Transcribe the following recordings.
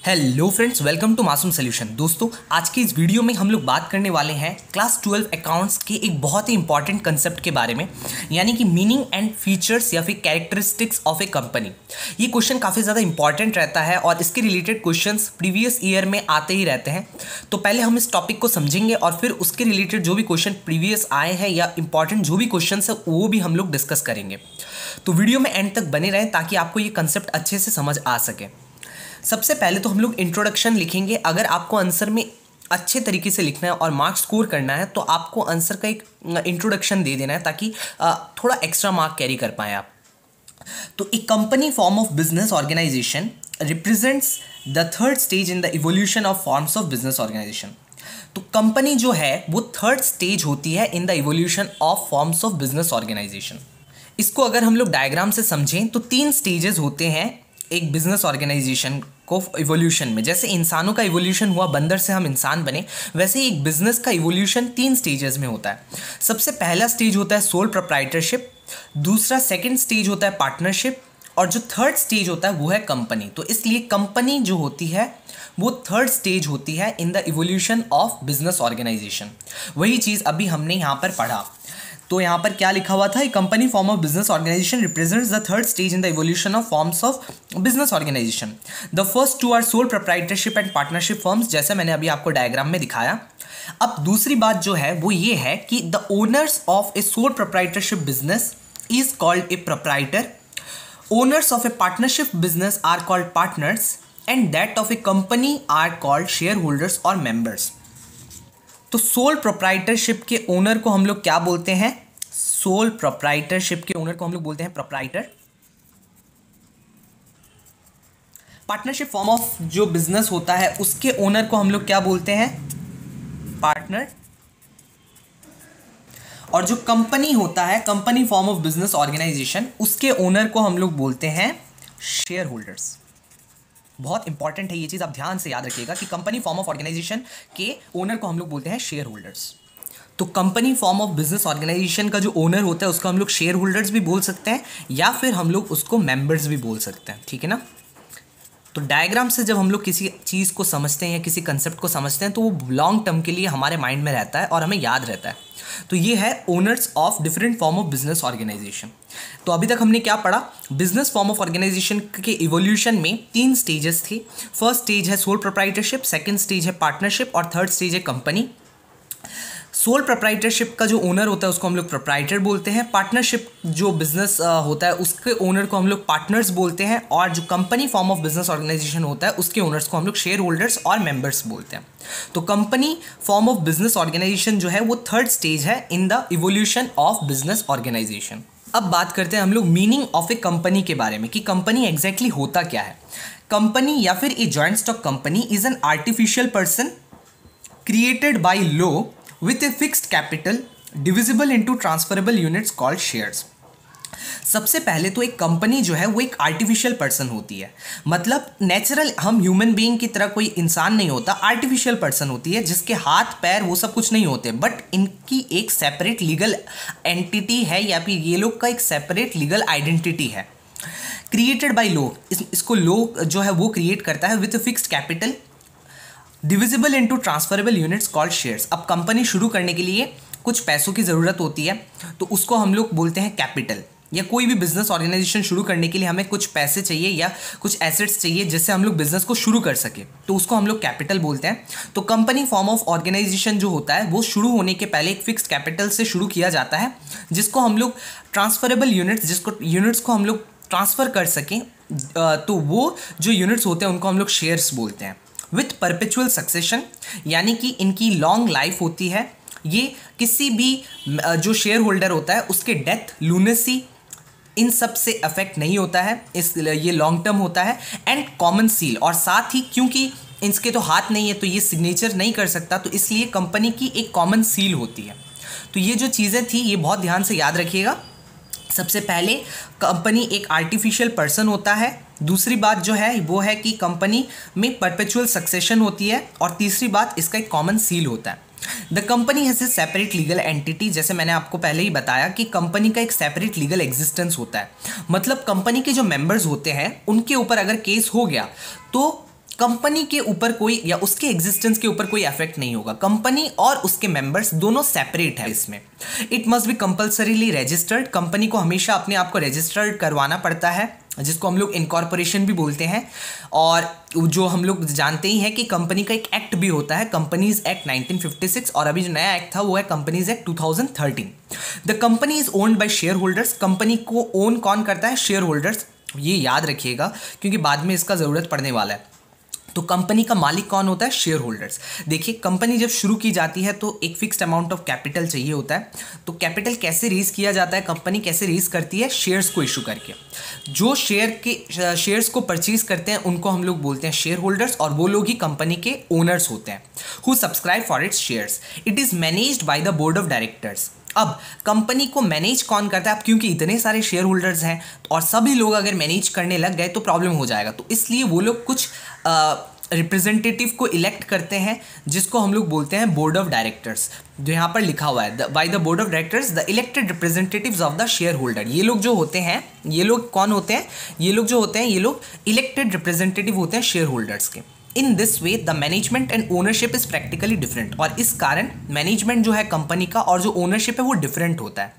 Hello friends, welcome to मासूम solution. दोस्तों, आज के इस वीडियो में हम लोग बात करने वाले हैं क्लास 12 अकाउंट्स के एक बहुत ही इंपॉर्टेंट कंसेप्ट के बारे में, यानी कि मीनिंग एंड फीचर्स या फिर कैरेक्टरिस्टिक्स ऑफ ए कंपनी। ये क्वेश्चन काफ़ी ज़्यादा इंपॉर्टेंट रहता है और इसके रिलेटेड क्वेश्चंस प्रीवियस ईयर में आते ही रहते हैं। तो पहले हम इस टॉपिक को समझेंगे और फिर उसके रिलेटेड जो भी क्वेश्चन प्रीवियस आए हैं या इंपॉर्टेंट जो भी क्वेश्चन है वो भी हम लोग डिस्कस करेंगे। तो वीडियो में एंड तक बने रहें ताकि आपको ये कंसेप्ट अच्छे से समझ आ सके। सबसे पहले तो हम लोग इंट्रोडक्शन लिखेंगे। अगर आपको आंसर में अच्छे तरीके से लिखना है और मार्क्स स्कोर करना है तो आपको आंसर का एक इंट्रोडक्शन दे देना है ताकि थोड़ा एक्स्ट्रा मार्क कैरी कर पाएँ आप। तो एक company form of business organisation represents the third stage in the evolution of forms of business organisation. तो कंपनी जो है वो थर्ड स्टेज होती है in the evolution of forms of business organisation. इसको अगर हम लोग डायग्राम से समझें तो 3 स्टेजेस होते हैं एक बिजनेस ऑर्गेनाइजेशन को इवोल्यूशन में। जैसे इंसानों का इवोल्यूशन हुआ, बंदर से हम इंसान बने, वैसे ही एक बिजनेस का इवोल्यूशन 3 स्टेजेस में होता है। सबसे पहला स्टेज होता है सोल प्रोप्राइटरशिप, दूसरा सेकंड स्टेज होता है पार्टनरशिप और जो थर्ड स्टेज होता है वो है कंपनी। तो इसलिए कंपनी जो होती है वो थर्ड स्टेज होती है in the evolution of business organisation. वही चीज़ अभी हमने यहाँ पर पढ़ा। तो यहाँ पर क्या लिखा हुआ था, company form of business organisation represents the third stage in the evolution of forms of business organisation. The first 2 are sole proprietorship and partnership forms, जैसे मैंने अभी आपको डायग्राम में दिखाया। अब दूसरी बात जो है वो ये है कि the owners of a sole proprietorship business is called a proprietor, owners of a partnership business are called partners and that of a company are called shareholders और मेंबर्स। तो सोल प्रोप्राइटरशिप के owner को हम लोग क्या बोलते हैं? Soul proprietorship के ओनर को हम लोग बोलते हैं प्रोप्राइटर। पार्टनरशिप फॉर्म ऑफ जो बिजनेस होता है उसके ओनर को हम लोग क्या बोलते हैं? पार्टनर। और जो कंपनी होता है, company form of business organisation, उसके ओनर को हम लोग बोलते हैं शेयर होल्डर्स। बहुत इंपॉर्टेंट है ये चीज़, आप ध्यान से याद रखिएगा कि कंपनी फॉर्म ऑफ ऑर्गेनाइजेशन के ओनर को हम लोग बोलते हैं शेयर होल्डर्स। तो company form of business organisation का जो ओनर होता है उसको हम लोग शेयर होल्डर्स भी बोल सकते हैं या फिर हम लोग उसको मेंबर्स भी बोल सकते हैं, ठीक है ना। तो डायग्राम से जब हम लोग किसी चीज़ को समझते हैं या किसी कंसेप्ट को समझते हैं तो वो लॉन्ग टर्म के लिए हमारे माइंड में रहता है और हमें याद रहता है। तो ये है owners of different form of business organisation. तो अभी तक हमने क्या पढ़ा? बिजनेस फॉर्म ऑफ ऑर्गेनाइजेशन के इवोल्यूशन में 3 स्टेजेस थे। फर्स्ट स्टेज है सोल प्रोप्राइटरशिप, सेकंड स्टेज है पार्टनरशिप और थर्ड स्टेज है कंपनी। सोल प्रोप्राइटरशिप का जो ओनर होता है उसको हम लोग प्रोप्राइटर बोलते हैं। पार्टनरशिप जो बिजनेस होता है उसके ओनर को हम लोग पार्टनर्स बोलते हैं और जो company form of business organisation होता है उसके ओनर्स को हम लोग शेयर होल्डर्स और मेंबर्स बोलते हैं। तो company form of business organisation जो है वो थर्ड स्टेज है in the evolution of business organisation. अब बात करते हैं हम लोग मीनिंग ऑफ ए कंपनी के बारे में कि कंपनी एग्जैक्टली होता क्या है। कंपनी या फिर a joint stock company is an artificial person created by law with a fixed capital divisible into transferable units called shares। सबसे पहले तो एक कंपनी जो है वो एक आर्टिफिशियल पर्सन होती है, मतलब नेचुरल हम ह्यूमन बीइंग की तरह कोई इंसान नहीं होता, आर्टिफिशियल पर्सन होती है जिसके हाथ पैर वो सब कुछ नहीं होते, बट इनकी एक सेपरेट लीगल एंटिटी है या फिर ये लोग का एक सेपरेट लीगल आइडेंटिटी है। क्रिएटेड बाय लॉ, इसको लॉ जो है वो क्रिएट करता है with fixed capital divisible into transferable units called shares. अब कंपनी शुरू करने के लिए कुछ पैसों की ज़रूरत होती है तो उसको हम लोग बोलते हैं कैपिटल। या कोई भी बिजनेस ऑर्गेनाइजेशन शुरू करने के लिए हमें कुछ पैसे चाहिए या कुछ एसेट्स चाहिए जिससे हम लोग बिजनेस को शुरू कर सके, तो उसको हम लोग कैपिटल बोलते हैं। तो कंपनी फॉर्म ऑफ ऑर्गेनाइजेशन जो होता है वो शुरू होने के पहले एक फिक्स्ड कैपिटल से शुरू किया जाता है जिसको हम लोग ट्रांसफरेबल यूनिट्स, जिसको यूनिट्स को हम लोग ट्रांसफ़र कर सकें, तो वो जो यूनिट्स होते हैं उनको हम लोग शेयर्स बोलते हैं। विथ परपेचुअल सक्सेशन, यानी कि इनकी लॉन्ग लाइफ होती है। ये किसी भी जो शेयर होल्डर होता है उसके डेथ, लूनेसी, इन सब से अफेक्ट नहीं होता है, ये लॉन्ग टर्म होता है। एंड कॉमन सील, और साथ ही क्योंकि इसके तो हाथ नहीं है तो ये सिग्नेचर नहीं कर सकता, तो इसलिए कंपनी की एक कॉमन सील होती है। तो ये जो चीज़ें थी ये बहुत ध्यान से याद रखिएगा। सबसे पहले कंपनी एक आर्टिफिशियल पर्सन होता है, दूसरी बात जो है वो है कि कंपनी में परपेचुअल सक्सेशन होती है और तीसरी बात इसका एक कॉमन सील होता है। The company has a separate legal entity, जैसे मैंने आपको पहले ही बताया कि कंपनी का एक सेपरेट लीगल एग्जिस्टेंस होता है, मतलब कंपनी के जो मेंबर्स होते हैं उनके ऊपर अगर केस हो गया तो कंपनी के ऊपर कोई या उसके एग्जिस्टेंस के ऊपर कोई इफेक्ट नहीं होगा। कंपनी और उसके मेंबर्स दोनों सेपरेट है इसमें। It must be compulsorily registered, company को हमेशा अपने आप को रजिस्टर्ड करवाना पड़ता है, जिसको हम लोग इनकॉर्पोरेशन भी बोलते हैं। और जो हम लोग जानते ही हैं कि कंपनी का एक एक्ट भी होता है, कंपनीज एक्ट 1956, और अभी जो नया एक्ट था वो है companies act 2013। The company is owned by share holders, company को ओन कौन करता है? Share holders. ये याद रखिएगा क्योंकि बाद में इसका ज़रूरत पड़ने वाला है। तो कंपनी का मालिक कौन होता है? Share holders. देखिए, कंपनी जब शुरू की जाती है तो एक फिक्स्ड अमाउंट ऑफ कैपिटल चाहिए होता है। तो कैपिटल कैसे रेज किया जाता है? कंपनी कैसे रेज करती है? शेयर्स को इशू करके। जो शेयर्स को परचेज करते हैं उनको हम लोग बोलते हैं शेयर होल्डर्स, और वो लोग ही कंपनी के ओनर्स होते हैं, who subscribe for its shares. It is managed by the board of directors. अब कंपनी को मैनेज कौन करता है? अब क्योंकि इतने सारे शेयर होल्डर्स हैं और सभी लोग अगर मैनेज करने लग गए तो प्रॉब्लम हो जाएगा। तो इसलिए वो लोग कुछ रिप्रेजेंटेटिव को इलेक्ट करते हैं, जिसको हम लोग बोलते हैं बोर्ड ऑफ डायरेक्टर्स। जो यहाँ पर लिखा हुआ है, by the board of directors the elected representatives of the share holder. ये लोग जो होते हैं, ये लोग कौन होते हैं? ये लोग जो होते हैं, ये लोग इलेक्टेड रिप्रेजेंटेटिव होते हैं शेयर होल्डर्स के। In this way the management and ownership is practically different. और इस कारण मैनेजमेंट जो है कंपनी का और जो ओनरशिप है वो डिफरेंट होता है।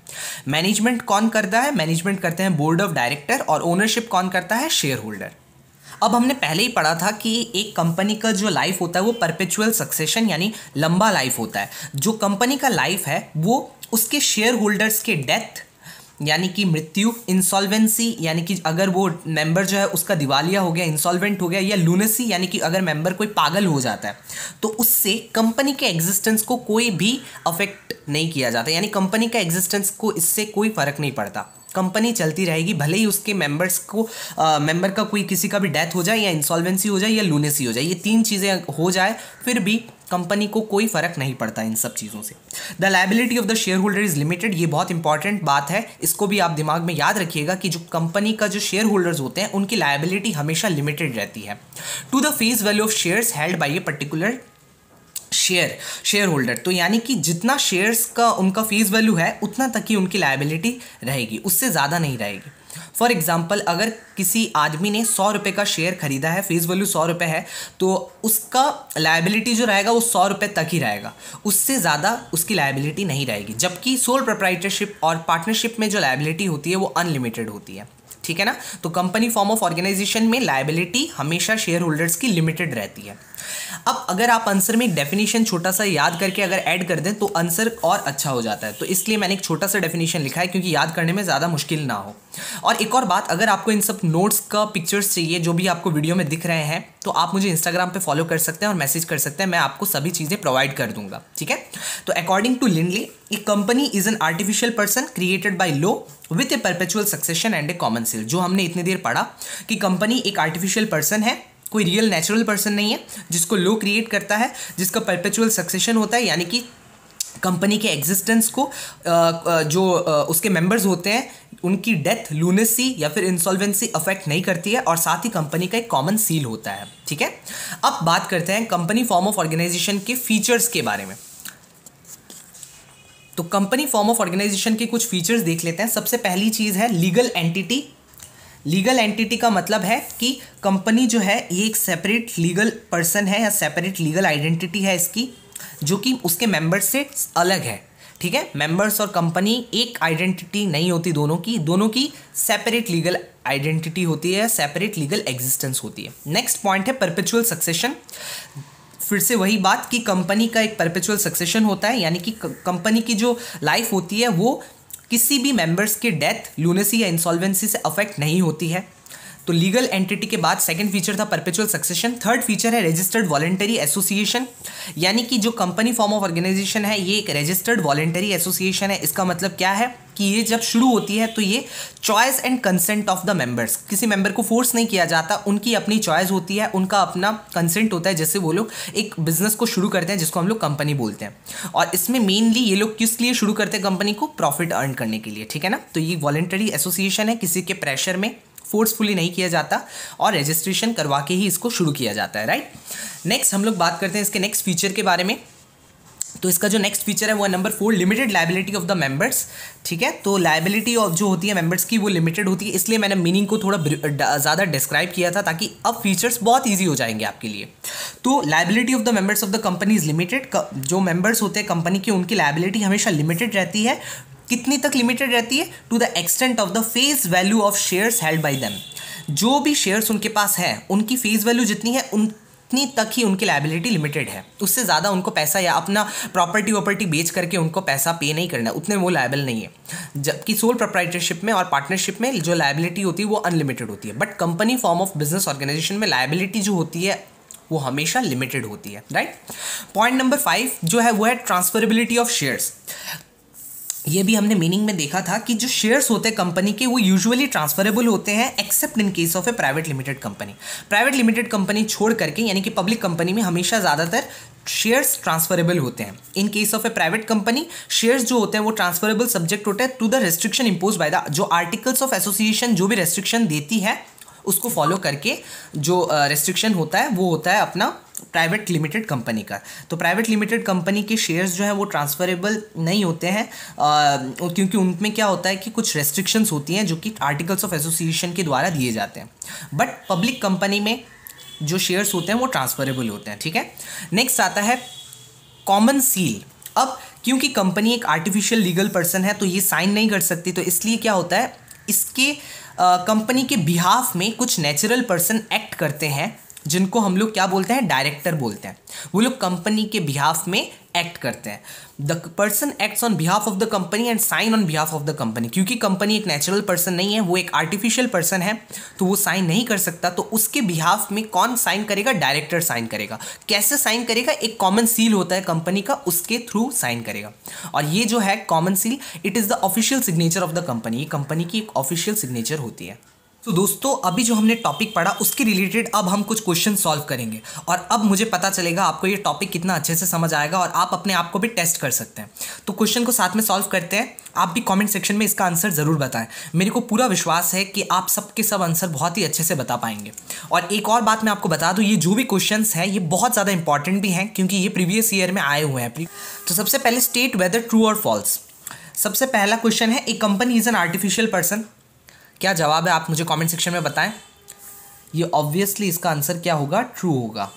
मैनेजमेंट कौन करता है? मैनेजमेंट करते हैं बोर्ड ऑफ डायरेक्टर, और ओनरशिप कौन करता है? Share holder. अब हमने पहले ही पढ़ा था कि एक कंपनी का जो लाइफ होता है वो परपेचुअल सक्सेशन यानी लंबा लाइफ होता है। जो कंपनी का लाइफ है वो उसके शेयर होल्डर्स के डेथ यानी कि मृत्यु, इंसॉल्वेंसी यानी कि अगर वो मेंबर जो है उसका दिवालिया हो गया, इंसॉल्वेंट हो गया, या लूनेसी यानी कि अगर मेंबर कोई पागल हो जाता है, तो उससे कंपनी के एग्जिस्टेंस को कोई भी अफेक्ट नहीं किया जाता। यानी कंपनी का एग्जिस्टेंस को इससे कोई फर्क नहीं पड़ता, कंपनी चलती रहेगी, भले ही उसके मेंबर्स को मेंबर का कोई किसी का भी डेथ हो जाए, या इंसॉल्वेंसी हो जाए, या लूनेसी हो जाए, ये तीन चीज़ें हो जाए, फिर भी कंपनी को कोई फर्क नहीं पड़ता इन सब चीज़ों से। The liability of the share holder is limited. ये बहुत इंपॉर्टेंट बात है, इसको भी आप दिमाग में याद रखिएगा कि जो कंपनी का जो शेयर होल्डर्स होते हैं उनकी लायबिलिटी हमेशा लिमिटेड रहती है to the face value of shares held by a particular shareholder. तो यानी कि जितना शेयर्स का उनका फेस वैल्यू है उतना तक ही उनकी लायबिलिटी रहेगी, उससे ज़्यादा नहीं रहेगी। फॉर एग्जाम्पल, अगर किसी आदमी ने 100 रुपये का शेयर खरीदा है, फेस वैल्यू 100 रुपये है, तो उसका लायबिलिटी जो रहेगा वो 100 रुपये तक ही रहेगा, उससे ज़्यादा उसकी लायबिलिटी नहीं रहेगी। जबकि सोल प्रोप्राइटरशिप और पार्टनरशिप में जो लायबिलिटी होती है वो अनलिमिटेड होती है, ठीक है ना। तो कंपनी फॉर्म ऑफ ऑर्गेनाइजेशन में लायबिलिटी हमेशा शेयर होल्डर्स की लिमिटेड रहती है। अब अगर आप आंसर में एक डेफिनेशन छोटा सा याद करके अगर ऐड कर दें तो आंसर और अच्छा हो जाता है, तो इसलिए मैंने एक छोटा सा डेफिनेशन लिखा है क्योंकि याद करने में ज़्यादा मुश्किल ना हो। और एक और बात, अगर आपको इन सब नोट्स का पिक्चर्स चाहिए जो भी आपको वीडियो में दिख रहे हैं, तो आप मुझे इंस्टाग्राम पे फॉलो कर सकते हैं और मैसेज कर सकते हैं, मैं आपको सभी चीज़ें प्रोवाइड कर दूंगा, ठीक है। तो according to Lindley, a company is an artificial person created by law with a perpetual succession and a common seal. जो हमने इतनी देर पढ़ा कि कंपनी एक आर्टिफिशियल पर्सन है, कोई रियल नेचुरल पर्सन नहीं है, जिसको लॉ क्रिएट करता है, जिसका परपेचुअल सक्सेशन होता है, यानी कि कंपनी के एग्जिस्टेंस को जो उसके मेंबर्स होते हैं उनकी डेथ, लूनेसी या फिर इंसॉल्वेंसी अफेक्ट नहीं करती है, और साथ ही कंपनी का एक कॉमन सील होता है, ठीक है। अब बात करते हैं कंपनी फॉर्म ऑफ ऑर्गेनाइजेशन के फीचर्स के बारे में। तो कंपनी फॉर्म ऑफ ऑर्गेनाइजेशन के कुछ फीचर्स देख लेते हैं। सबसे पहली चीज़ है लीगल एंटिटी। लीगल एंटिटी का मतलब है कि कंपनी जो है ये एक सेपरेट लीगल पर्सन है या सेपरेट लीगल आइडेंटिटी है इसकी, जो कि उसके मेंबर्स से अलग है, ठीक है। मेंबर्स और कंपनी एक आइडेंटिटी नहीं होती, दोनों की सेपरेट लीगल आइडेंटिटी होती है, सेपरेट लीगल एग्जिस्टेंस होती है। नेक्स्ट पॉइंट है परपेचुअल सक्सेशन। फिर से वही बात कि कंपनी का एक परपेचुअल सक्सेशन होता है, यानी कि कंपनी की जो लाइफ होती है वो किसी भी मेंबर्स के डेथ, लूनेसी या इंसॉल्वेंसी से अफेक्ट नहीं होती है। तो लीगल एंटिटी के बाद सेकंड फीचर था परपेचुअल सक्सेशन। थर्ड फीचर है रजिस्टर्ड वॉलेंटरी एसोसिएशन, यानी कि जो कंपनी फॉर्म ऑफ ऑर्गेनाइजेशन है ये एक रजिस्टर्ड वॉलेंटरी एसोसिएशन है। इसका मतलब क्या है कि ये जब शुरू होती है तो ये choice and consent of the members, किसी मेंबर को फोर्स नहीं किया जाता, उनकी अपनी चॉइस होती है, उनका अपना कंसेंट होता है। जैसे वो लोग एक बिजनेस को शुरू करते हैं जिसको हम लोग कंपनी बोलते हैं, और इसमें मेनली ये लोग किस लिए शुरू करते हैं कंपनी को? प्रॉफिट अर्न करने के लिए, ठीक है ना। तो ये वॉलेंटरी एसोसिएशन है, किसी के प्रेशर में फोर्सफुली नहीं किया जाता और रजिस्ट्रेशन करवा के ही इसको शुरू किया जाता है, राइट। नेक्स्ट हम लोग बात करते हैं इसके नेक्स्ट फीचर के बारे में। तो इसका जो नेक्स्ट फीचर है वो है number 4, limited liability of the members. ठीक है, तो लायबिलिटी ऑफ जो होती है मेंबर्स की वो लिमिटेड होती है, इसलिए मैंने मीनिंग को थोड़ा ज़्यादा डिस्क्राइब किया था ताकि अब फीचर्स बहुत ईजी हो जाएंगे आपके लिए। तो liability of the members of the company is limited. जो मेंबर्स होते हैं कंपनी के उनकी लायबिलिटी हमेशा लिमिटेड रहती है। कितनी तक लिमिटेड रहती है? To the extent of the face value of shares held by them. जो भी शेयर्स उनके पास है उनकी फेस वैल्यू जितनी है उतनी तक ही उनकी लायबिलिटी लिमिटेड है। उससे ज़्यादा उनको पैसा या अपना प्रॉपर्टी बेच करके उनको पैसा पे नहीं करना, उतने वो लायबल नहीं है। जबकि सोल प्रोप्राइटरशिप में और पार्टनरशिप में जो लायबिलिटी होती है वो अनलिमिटेड होती है। But company form of business organisation में लायबिलिटी जो होती है वो हमेशा लिमिटेड होती है, राइट। पॉइंट नंबर 5 जो है वो है ट्रांसफरेबिलिटी ऑफ शेयर्स। ये भी हमने मीनिंग में देखा था कि जो शेयर्स होते हैं कंपनी के वो यूजुअली ट्रांसफरेबल होते हैं accept in case of a private limited company. Private limited company छोड़ करके यानी कि पब्लिक कंपनी में हमेशा ज़्यादातर शेयर्स ट्रांसफरेबल होते हैं। In case of a private company shares जो होते हैं वो ट्रांसफरेबल सब्जेक्ट होते हैं to the restriction impose by the, जो आर्टिकल्स ऑफ एसोसिएशन जो भी रेस्ट्रिक्शन देती है उसको फॉलो करके जो रेस्ट्रिक्शन होता है वो होता है अपना प्राइवेट लिमिटेड कंपनी का। तो प्राइवेट लिमिटेड कंपनी के शेयर्स जो हैं वो ट्रांसफरेबल नहीं होते हैं क्योंकि उनमें क्या होता है कि कुछ रेस्ट्रिक्शंस होती हैं जो कि आर्टिकल्स ऑफ एसोसिएशन के द्वारा दिए जाते हैं। बट पब्लिक कंपनी में जो शेयर्स होते हैं वो ट्रांसफरेबल होते हैं। ठीक है, नेक्स्ट आता है कॉमन सील। अब क्योंकि कंपनी एक आर्टिफिशियल लीगल पर्सन है तो ये साइन नहीं कर सकती, तो इसलिए क्या होता है इसके कंपनी के बिहाफ में कुछ नेचुरल पर्सन एक्ट करते हैं जिनको हम लोग क्या बोलते हैं, डायरेक्टर बोलते हैं। वो लोग कंपनी के बिहाफ में एक्ट करते हैं। The person acts on behalf of the company and sign on behalf of the company. क्योंकि कंपनी एक नेचुरल पर्सन नहीं है, वो एक आर्टिफिशियल पर्सन है, तो वो साइन नहीं कर सकता। तो उसके बिहाफ में कौन साइन करेगा? डायरेक्टर साइन करेगा। कैसे साइन करेगा? एक कॉमन सील होता है कंपनी का, उसके थ्रू साइन करेगा। और ये जो है common seal, it is the official signature of the company. ये कंपनी की एक ऑफिशियल सिग्नेचर होती है। तो दोस्तों अभी जो हमने टॉपिक पढ़ा उसके रिलेटेड अब हम कुछ क्वेश्चन सॉल्व करेंगे और अब मुझे पता चलेगा आपको ये टॉपिक कितना अच्छे से समझ आएगा और आप अपने आप को भी टेस्ट कर सकते हैं। तो क्वेश्चन को साथ में सॉल्व करते हैं। आप भी कमेंट सेक्शन में इसका आंसर ज़रूर बताएं। मेरे को पूरा विश्वास है कि आप सब के सब आंसर बहुत ही अच्छे से बता पाएंगे। और एक और बात मैं आपको बता दूँ, ये जो भी क्वेश्चन हैं ये बहुत ज़्यादा इंपॉर्टेंट भी हैं क्योंकि ये प्रीवियस ईयर में आए हुए हैं। तो सबसे पहले स्टेट वेदर ट्रू और फॉल्स। सबसे पहला क्वेश्चन है, a company is an artificial person. क्या जवाब है आप मुझे कमेंट सेक्शन में बताएं। ये ऑब्वियसली इसका आंसर क्या होगा? ट्रू होगा।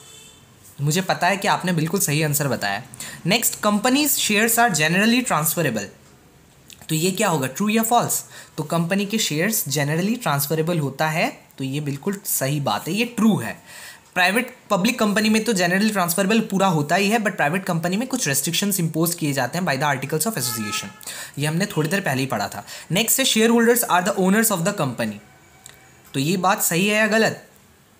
मुझे पता है कि आपने बिल्कुल सही आंसर बताया। Next, companies shares are generally transferable. तो ये क्या होगा, ट्रू या फॉल्स? तो कंपनी के शेयर्स जनरली ट्रांसफरेबल होता है, तो ये बिल्कुल सही बात है, ये ट्रू है। प्राइवेट पब्लिक कंपनी में तो जनरली ट्रांसफरेबल पूरा होता ही है, बट प्राइवेट कंपनी में कुछ रेस्ट्रिक्शंस इंपोज किए जाते हैं by the articles of association. ये हमने थोड़ी देर पहले ही पढ़ा था। नेक्स्ट है, share holders are the owners of the company. तो ये बात सही है या गलत?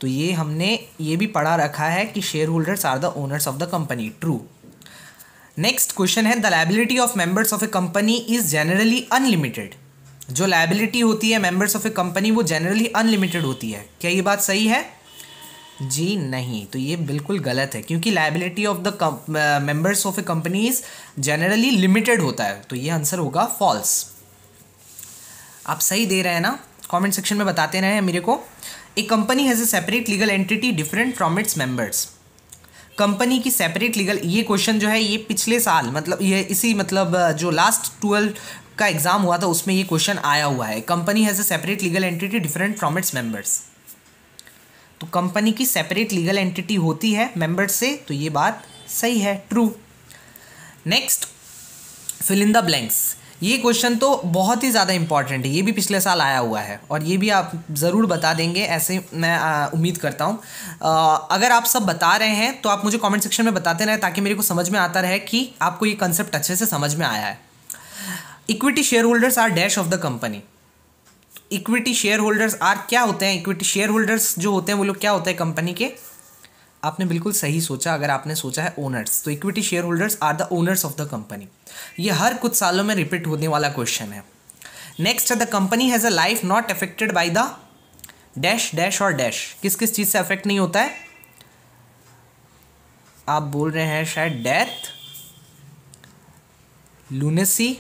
तो ये हमने ये भी पढ़ा रखा है कि share holders are the owners of the company, true. Next question है, the liability of members of a company is generally unlimited. जो लायबिलिटी होती है मेंबर्स ऑफ ए कंपनी वो जनरली अनलिमिटेड होती है। क्या ये बात सही है? जी नहीं, तो ये बिल्कुल गलत है क्योंकि liability of the members of a company is generally limited होता है। तो ये आंसर होगा फॉल्स। आप सही दे रहे हैं ना? कमेंट सेक्शन में बताते रहें मेरे को। A company has a separate legal entity different from its members. Company की सेपरेट लीगल, ये क्वेश्चन जो है ये पिछले साल मतलब ये इसी मतलब जो लास्ट 12 का एग्जाम हुआ था उसमें ये क्वेश्चन आया हुआ है। Company has a separate legal entity different from its members. तो कंपनी की सेपरेट लीगल एंटिटी होती है मेंबर्स से, तो ये बात सही है, true. Next, fill in the blanks. ये क्वेश्चन तो बहुत ही ज़्यादा इंपॉर्टेंट है, ये भी पिछले साल आया हुआ है और ये भी आप ज़रूर बता देंगे, ऐसे मैं उम्मीद करता हूँ। अगर आप सब बता रहे हैं तो आप मुझे कमेंट सेक्शन में बताते रहें ताकि मेरे को समझ में आता रहे कि आपको ये कंसेप्ट अच्छे से समझ में आया है। Equity share holders are dash of the company. Equity share holders are क्या होते हैं? इक्विटी शेयर होल्डर्स जो होते हैं वो लोग क्या होते हैं कंपनी के? आपने बिल्कुल सही सोचा। अगर आपने सोचा है ओनर्स, तो equity share holders are the owners of the company. ये हर कुछ सालों में रिपीट होने वाला क्वेश्चन है। नेक्स्ट है, the company has a life not affected by the dash dash और डैश। किस किस चीज़ से अफेक्ट नहीं होता है? आप बोल रहे हैं शायद डेथ, लूनेसी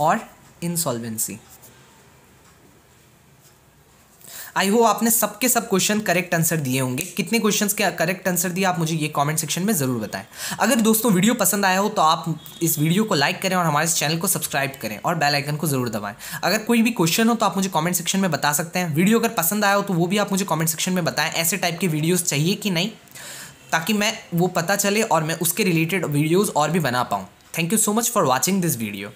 और इंसॉल्वेंसी। आई होप आपने सबके सब क्वेश्चन करेक्ट आंसर दिए होंगे। कितने क्वेश्चंस के करेक्ट आंसर दिए आप मुझे ये कमेंट सेक्शन में ज़रूर बताएं। अगर दोस्तों वीडियो पसंद आया हो तो आप इस वीडियो को लाइक करें और हमारे इस चैनल को सब्सक्राइब करें और बेल आइकन को ज़रूर दबाएं। अगर कोई भी क्वेश्चन हो तो आप मुझे कमेंट सेक्शन में बता सकते हैं। वीडियो अगर पसंद आया हो तो वो भी आप मुझे कमेंट सेक्शन में बताएं, ऐसे टाइप के वीडियोज़ चाहिए कि नहीं, ताकि मैं वो पता चले और मैं उसके रिलेटेड वीडियोज़ और भी बना पाऊँ। Thank you so much for watching this video.